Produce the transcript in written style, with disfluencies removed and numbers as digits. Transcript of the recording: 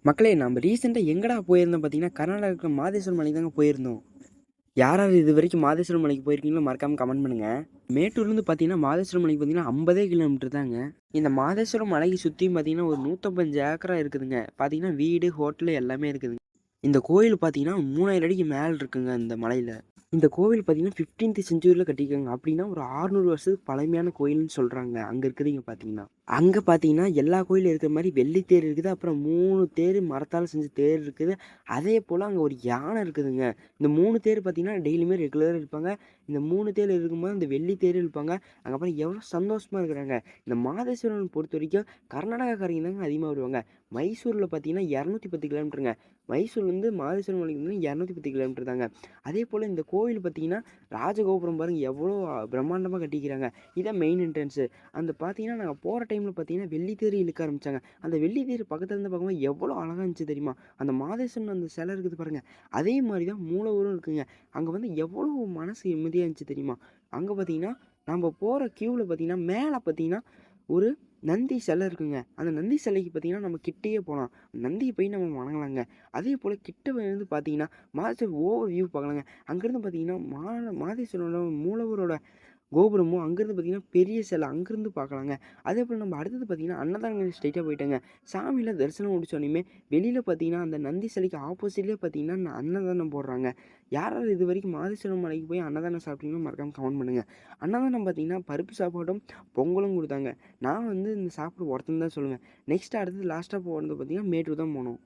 மக்களே நம்ம ரீசெண்டாக எங்கடா போயிருந்தோம் பார்த்தீங்கன்னா, கர்நாடகாவுக்கு மாதேஸ்வரம் மலைக்கு தாங்க போயிருந்தோம். யார் யார் இது வரைக்கும் மாதேஸ்வரம் மலைக்கு போயிருக்கீங்களோ மறக்காம கமெண்ட் பண்ணுங்க. மேட்டூர்லேருந்து பார்த்தீங்கன்னா, மாதேஸ்வரம் மலைக்கு பார்த்தீங்கன்னா 50 கிலோமீட்டர் தாங்க. இந்த மாதேஸ்வரம் மலையை சுற்றியும் பார்த்தீங்கன்னா, ஒரு 150 ஏக்கரா இருக்குதுங்க. பார்த்தீங்கன்னா வீடு, ஹோட்டலு எல்லாமே இருக்குதுங்க. இந்த கோயில் பார்த்தீங்கன்னா 3000 அடிக்கு மேல இருக்குங்க இந்த மலையில. இந்த கோவில் பார்த்தீங்கன்னா 15த் செஞ்சுரியில கட்டியிருக்காங்க. அப்படின்னா ஒரு 600 வருஷத்துக்கு பழமையான கோயில்னு சொல்றாங்க. அங்க இருக்குறீங்க பார்த்தீங்கன்னா. அங்க பார்த்தீங்கன்னா, எல்லா கோயிலும் இருக்கிற மாரி வெள்ளி தேர் இருக்குது. அப்புறம் 3 தேர் மரத்தால செஞ்ச தேர் இருக்குது. அதேபோல அங்க ஒரு யானை இருக்குதுங்க. இந்த 3 தேர் பார்த்தீங்கன்னா, டெய்லியுமே ரெகுலரா இழுப்பாங்க. இந்த 3 தேர் இருக்கும்போது அந்த வெள்ளி தேர் இழுப்பாங்க. அங்க பாருங்க எவ்வளோ சந்தோஷமா இருக்கிறாங்க. இந்த மாதேஸ்வரன் பொறுத்தவரைக்கும் கர்நாடகாக்காரங்க தாங்க அதிகமா வருவாங்க. மைசூர்ல பார்த்தீங்கன்னா 210 கிலோமீட்டருங்க. மைசூர்லேருந்து மாதேஸ்வரம் மலைக்கு வந்து 210 கிலோமீட்டர் தாங்க. அதேபோல இந்த கோவில் பார்த்தீங்கன்னா, ராஜகோபுரம் பாருங்க எவ்வளோ பிரம்மாண்டமா கட்டிக்கிறாங்க. இதான் மெயின் என்ட்ரன்ஸு. அந்த பார்த்தீங்கன்னா, நாங்க போற டைம்ல பார்த்தீங்கன்னா, வெள்ளி தேர் இழுக்க ஆரம்பிச்சாங்க. அந்த வெள்ளி தேர் பக்கத்துல இருந்து பார்க்கும்போது எவ்வளோ அழகா இருந்துச்சு தெரியுமா? அந்த மாதேஸ்வரன் அந்த சிலை இருக்குது பாருங்க. அதே மாரி தான் மூலவரும் இருக்குங்க. அங்க வந்து எவ்வளோ மனசு நிம்மதியா இருந்துச்சு தெரியுமா? அங்க பார்த்தீங்கன்னா, நம்ப போற கியூல பார்த்தீங்கன்னா, மேல பார்த்தீங்கன்னா, ஒரு நந்தி சிலை இருக்குங்க. அந்த நந்தி சிலைக்கு பார்த்தீங்கன்னா, நம்ம கிட்டயே போலாம். நந்திய போய் நம்ம வணங்கலாங்க. அதேபோல கிட்ட வந்து பார்த்தீங்கன்னா, மாதேஸ்வரர் ஓவர் வியூ பார்க்கலாங்க. அங்கருந்து பார்த்தீங்கன்னா, மாதேஸ்வரனோட மூலவரோட கோபுரமும் அங்கேருந்து பார்த்தீங்கன்னா, பெரிய சிலை அங்கேருந்து பார்க்கலாங்க. அதேபோல நம்ம அடுத்தது பார்த்தீங்கன்னா, அன்னதானம் ஸ்ட்ரெயிட்டா போயிட்டேங்க. சாமிலாம் தரிசனம் முடிச்சோனையுமே, வெளியில பார்த்தீங்கன்னா, அந்த நந்தி சிலைக்கு ஆப்போசிட்லயே பார்த்தீங்கன்னா, அன்னதானம் போடுறாங்க. யார் யார் இதுவரைக்கும் மாதேஸ்வரம் மலைக்கு போய் அன்னதானம் சாப்பிட்டீங்களோ மறக்காம கமெண்ட் பண்ணுங்க. அன்னதானம் பார்த்தீங்கன்னா, பருப்பு சாப்பாடும், பொங்கலும் குடுத்தாங்க. நான் வந்து இந்த சாப்பிட ஒருத்தன் தான் சொல்லுவேன். நெக்ஸ்ட் அடுத்தது லாஸ்ட்டா போனது பார்த்தீங்கன்னா, மேட்டூர் தான் போனோம்.